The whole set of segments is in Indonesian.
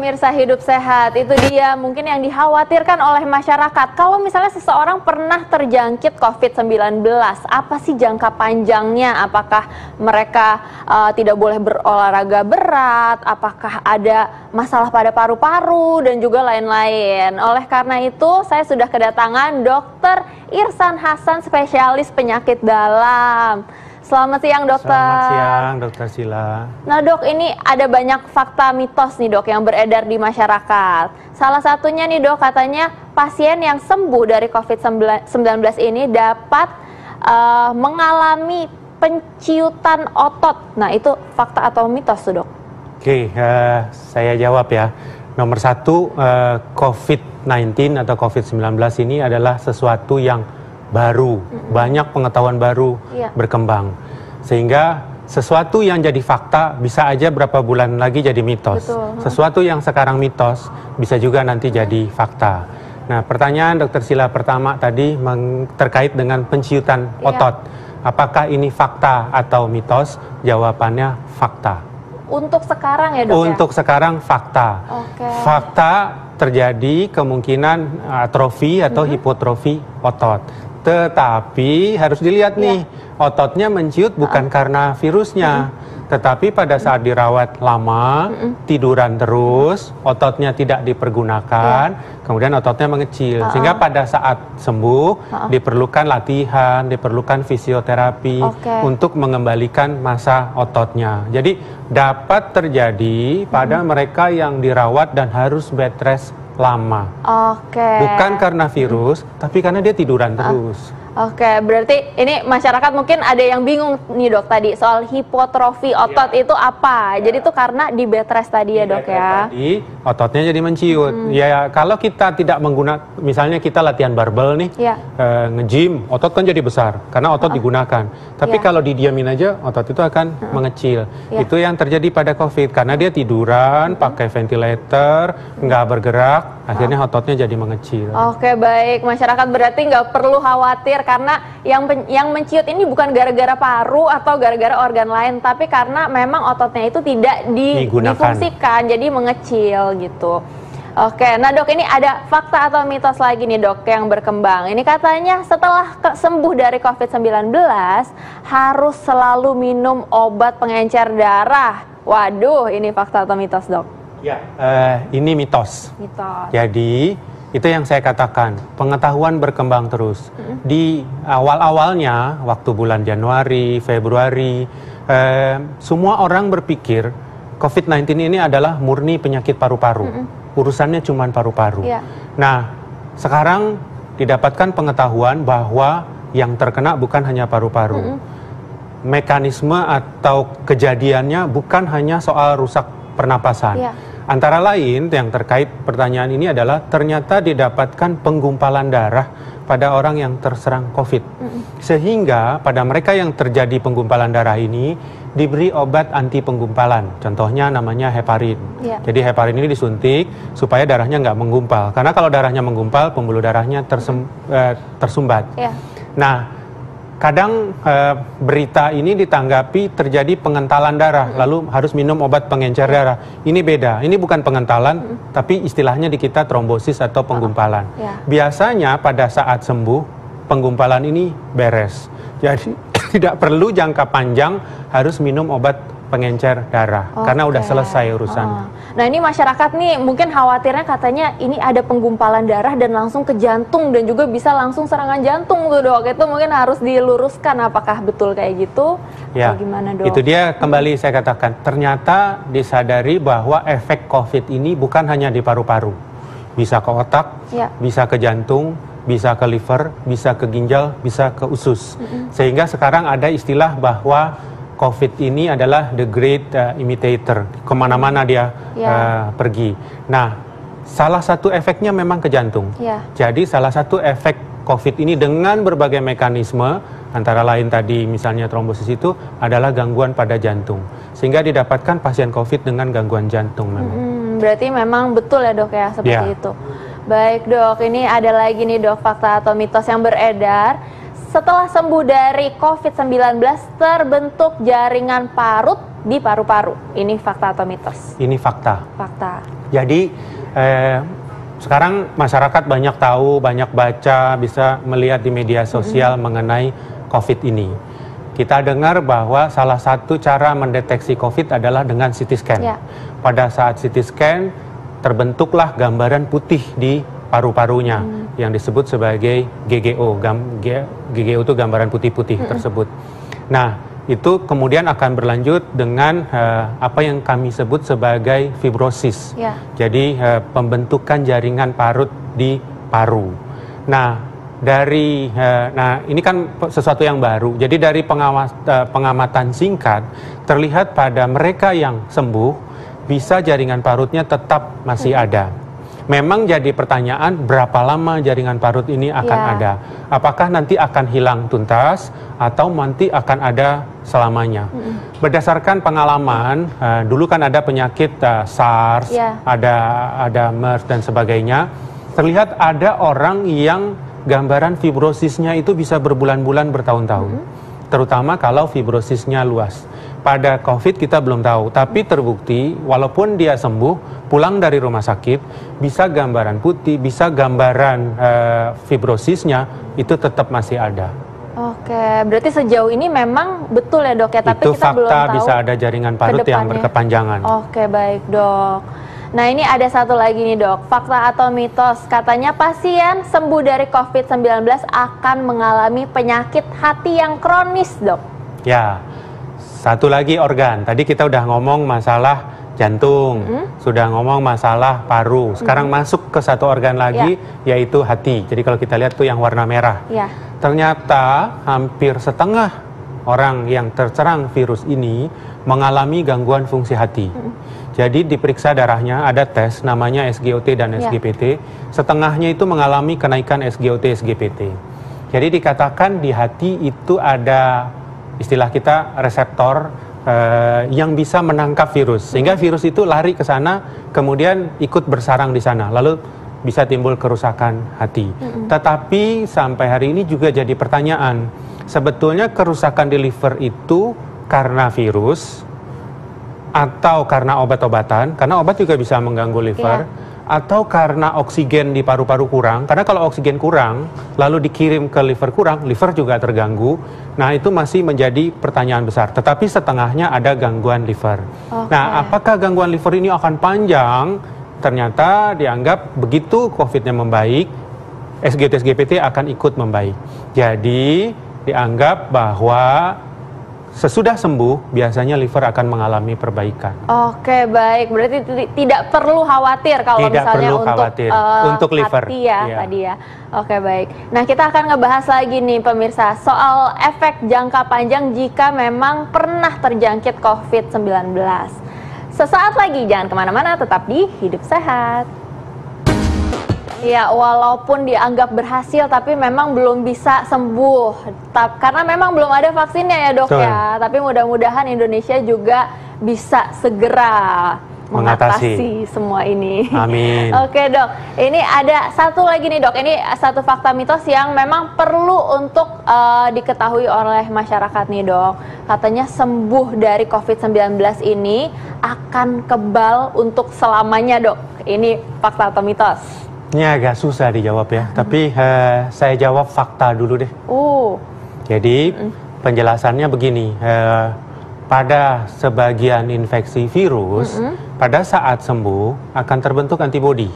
pemirsa Hidup Sehat, itu dia mungkin yang dikhawatirkan oleh masyarakat. Kalau misalnya seseorang pernah terjangkit COVID-19, apa sih jangka panjangnya? Apakah mereka tidak boleh berolahraga berat? Apakah ada masalah pada paru-paru dan juga lain-lain? Oleh karena itu, saya sudah kedatangan Dr. Irsan Hasan, spesialis penyakit dalam. Selamat siang, dokter. Selamat siang, dokter Sila. Nah, dok, ini ada banyak fakta mitos nih, dok, yang beredar di masyarakat. Salah satunya nih, dok, katanya pasien yang sembuh dari COVID-19 ini dapat mengalami penciutan otot. Nah, itu fakta atau mitos tuh, dok? Oke, saya jawab ya. Nomor satu, COVID-19 atau COVID-19 ini adalah sesuatu yang baru, banyak pengetahuan baru berkembang, sehingga sesuatu yang jadi fakta bisa aja berapa bulan lagi jadi mitos. Betul. Sesuatu yang sekarang mitos bisa juga nanti jadi fakta. Nah, pertanyaan dokter Sila pertama tadi terkait dengan penciutan otot. Apakah ini fakta atau mitos? Jawabannya fakta. Untuk sekarang ya, dok? Untuk sekarang fakta. Fakta terjadi kemungkinan atrofi atau hipotrofi otot. Tetapi harus dilihat nih, ototnya menciut bukan karena virusnya, tetapi pada saat dirawat lama, tiduran terus, ototnya tidak dipergunakan, kemudian ototnya mengecil. Sehingga pada saat sembuh, diperlukan latihan, diperlukan fisioterapi untuk mengembalikan massa ototnya. Jadi dapat terjadi pada mereka yang dirawat dan harus bed rest lama. Bukan karena virus, tapi karena dia tiduran terus. Berarti ini masyarakat mungkin ada yang bingung nih, dok, tadi soal hipotrofi otot itu apa? Jadi itu karena di bed rest tadi ya, dok, ya? Tadi ototnya jadi menciut. Ya, kalau kita tidak menggunakan, misalnya kita latihan barbel nih, nge-gym, otot kan jadi besar karena otot digunakan. Tapi kalau didiamin aja, otot itu akan mengecil. Itu yang terjadi pada COVID, karena dia tiduran, pakai ventilator, nggak bergerak, akhirnya ototnya jadi mengecil. Baik, masyarakat berarti nggak perlu khawatir karena yang menciut ini bukan gara-gara paru atau gara-gara organ lain, tapi karena memang ototnya itu tidak difungsikan, jadi mengecil gitu. Nah, dok, ini ada fakta atau mitos lagi nih, dok, yang berkembang. Ini katanya setelah sembuh dari COVID-19 harus selalu minum obat pengencer darah. Waduh, ini fakta atau mitos, dok? Ya, ini mitos. Jadi itu yang saya katakan, pengetahuan berkembang terus. Di awal-awalnya, waktu bulan Januari, Februari, semua orang berpikir COVID-19 ini adalah murni penyakit paru-paru. Urusannya cuma paru-paru. Nah, sekarang didapatkan pengetahuan bahwa yang terkena bukan hanya paru-paru. Mekanisme atau kejadiannya bukan hanya soal rusak pernapasan. Antara lain yang terkait pertanyaan ini adalah ternyata didapatkan penggumpalan darah pada orang yang terserang COVID. Sehingga pada mereka yang terjadi penggumpalan darah ini diberi obat anti penggumpalan. Contohnya namanya heparin. Jadi heparin ini disuntik supaya darahnya nggak menggumpal. Karena kalau darahnya menggumpal, pembuluh darahnya tersumbat. Nah, kadang berita ini ditanggapi terjadi pengentalan darah, lalu harus minum obat pengencer darah. Ini beda, ini bukan pengentalan, tapi istilahnya di kita trombosis atau penggumpalan. Biasanya pada saat sembuh, penggumpalan ini beres. Jadi tidak perlu jangka panjang harus minum obat pengencer darah, karena udah selesai urusannya. Nah, ini masyarakat nih mungkin khawatirnya katanya ini ada penggumpalan darah dan langsung ke jantung dan juga bisa langsung serangan jantung tuh, dok. Itu mungkin harus diluruskan, apakah betul kayak gitu? Ya, atau gimana, dok? Itu dia kembali saya katakan, ternyata disadari bahwa efek COVID ini bukan hanya di paru-paru. Bisa ke otak, bisa ke jantung, bisa ke liver, bisa ke ginjal, bisa ke usus. Sehingga sekarang ada istilah bahwa COVID ini adalah the great imitator, kemana-mana dia pergi. Nah, salah satu efeknya memang ke jantung. Jadi salah satu efek COVID ini dengan berbagai mekanisme, antara lain tadi misalnya trombosis itu adalah gangguan pada jantung. Sehingga didapatkan pasien COVID dengan gangguan jantung memang. Berarti memang betul ya, dok, ya, seperti itu. Baik, dok, ini ada lagi nih, dok, fakta atau mitos yang beredar. Setelah sembuh dari COVID-19 terbentuk jaringan parut di paru-paru. Ini fakta atau mitos? Ini fakta. Fakta. Jadi sekarang masyarakat banyak tahu, banyak baca, bisa melihat di media sosial mengenai COVID ini. Kita dengar bahwa salah satu cara mendeteksi COVID adalah dengan CT scan. Ya. Pada saat CT scan, terbentuklah gambaran putih di paru-parunya yang disebut sebagai GGO. GGO itu gambaran putih-putih tersebut. Nah, itu kemudian akan berlanjut dengan apa yang kami sebut sebagai fibrosis. Ya. Jadi pembentukan jaringan parut di paru. Nah, ini kan sesuatu yang baru. Jadi dari pengamatan singkat terlihat pada mereka yang sembuh bisa jaringan parutnya tetap masih ada. Memang jadi pertanyaan berapa lama jaringan parut ini akan ada. Apakah nanti akan hilang tuntas atau nanti akan ada selamanya. Berdasarkan pengalaman, dulu kan ada penyakit SARS, ada MERS dan sebagainya. Terlihat ada orang yang gambaran fibrosisnya itu bisa berbulan-bulan, bertahun-tahun. Terutama kalau fibrosisnya luas. Pada COVID kita belum tahu, tapi terbukti walaupun dia sembuh, pulang dari rumah sakit, bisa gambaran putih, bisa gambaran fibrosisnya, itu tetap masih ada. Oke, berarti sejauh ini memang betul ya dok ya, tapi itu kita belum tahu. Itu fakta, bisa ada jaringan parut yang berkepanjangan. Oke, baik dok. Nah ini ada satu lagi nih dok, fakta atau mitos, katanya pasien sembuh dari COVID-19 akan mengalami penyakit hati yang kronis dok. Ya, satu lagi organ, tadi kita udah ngomong masalah jantung, sudah ngomong masalah paru, sekarang masuk ke satu organ lagi yaitu hati. Jadi kalau kita lihat tuh yang warna merah. Ternyata hampir setengah orang yang terserang virus ini mengalami gangguan fungsi hati. Jadi diperiksa darahnya, ada tes namanya SGOT dan SGPT. Setengahnya itu mengalami kenaikan SGOT, SGPT. Jadi dikatakan di hati itu ada istilah kita reseptor yang bisa menangkap virus. Sehingga virus itu lari ke sana, kemudian ikut bersarang di sana. Lalu bisa timbul kerusakan hati. Tetapi sampai hari ini juga jadi pertanyaan, sebetulnya kerusakan di liver itu karena virus atau karena obat-obatan, karena obat juga bisa mengganggu liver, atau karena oksigen di paru-paru kurang, karena kalau oksigen kurang lalu dikirim ke liver kurang, liver juga terganggu. Nah itu masih menjadi pertanyaan besar, tetapi setengahnya ada gangguan liver. Nah apakah gangguan liver ini akan panjang? Ternyata dianggap begitu COVID-nya membaik, SGOT-SGPT akan ikut membaik. Jadi dianggap bahwa sesudah sembuh biasanya liver akan mengalami perbaikan. Oke baik, berarti tidak perlu khawatir kalau tidak misalnya perlu khawatir untuk liver hati tadi ya. Oke baik. Nah kita akan ngebahas lagi nih pemirsa soal efek jangka panjang jika memang pernah terjangkit COVID-19. Sesaat lagi, jangan kemana-mana, tetap di Hidup Sehat. Ya, walaupun dianggap berhasil, tapi memang belum bisa sembuh. Karena memang belum ada vaksinnya ya dok ya. Tapi mudah-mudahan Indonesia juga bisa segera mengatasi semua ini. Amin. Oke dok, ini ada satu lagi nih dok, ini satu fakta mitos yang memang perlu untuk diketahui oleh masyarakat nih dok. Katanya sembuh dari COVID-19 ini akan kebal untuk selamanya dok. Ini fakta atau mitos? Ini agak susah dijawab ya, tapi saya jawab fakta dulu deh. Jadi penjelasannya begini, pada sebagian infeksi virus, pada saat sembuh akan terbentuk antibodi.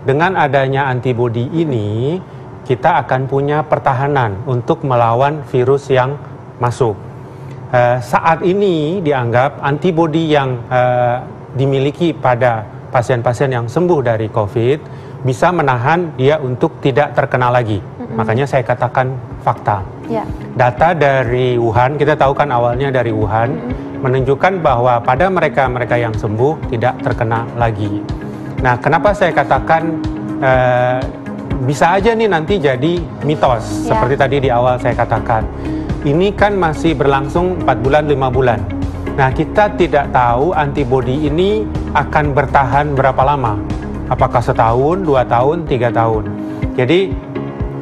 Dengan adanya antibodi ini, kita akan punya pertahanan untuk melawan virus yang masuk. Saat ini dianggap antibodi yang dimiliki pada pasien-pasien yang sembuh dari COVID bisa menahan dia untuk tidak terkena lagi. Makanya saya katakan fakta. Data dari Wuhan, kita tahu kan awalnya dari Wuhan, menunjukkan bahwa pada mereka yang sembuh tidak terkena lagi. Nah, kenapa saya katakan bisa aja nih nanti jadi mitos, seperti tadi di awal saya katakan. Ini kan masih berlangsung 4 bulan, 5 bulan. Nah, kita tidak tahu antibodi ini akan bertahan berapa lama. Apakah setahun, 2 tahun, 3 tahun. Jadi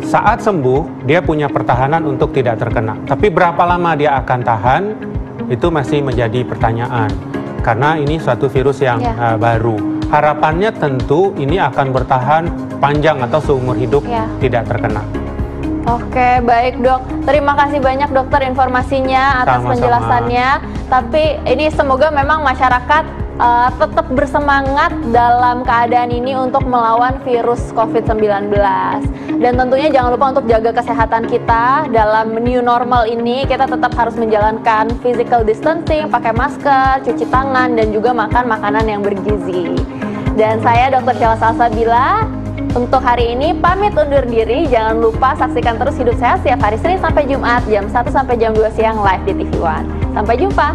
saat sembuh dia punya pertahanan untuk tidak terkena. Tapi berapa lama dia akan tahan itu masih menjadi pertanyaan. Karena ini suatu virus yang baru. Harapannya tentu ini akan bertahan panjang atau seumur hidup tidak terkena. Oke, baik dok. Terima kasih banyak dokter informasinya atas penjelasannya. Tapi ini semoga memang masyarakat tetap bersemangat dalam keadaan ini untuk melawan virus COVID-19. Dan tentunya jangan lupa untuk jaga kesehatan kita dalam new normal ini. Kita tetap harus menjalankan physical distancing, pakai masker, cuci tangan, dan juga makan makanan yang bergizi. Dan saya Dr. Sheila Salsabila untuk hari ini pamit undur diri. Jangan lupa saksikan terus Hidup Sehat setiap hari Senin sampai Jumat jam 1 sampai jam 2 siang live di TV One. Sampai jumpa.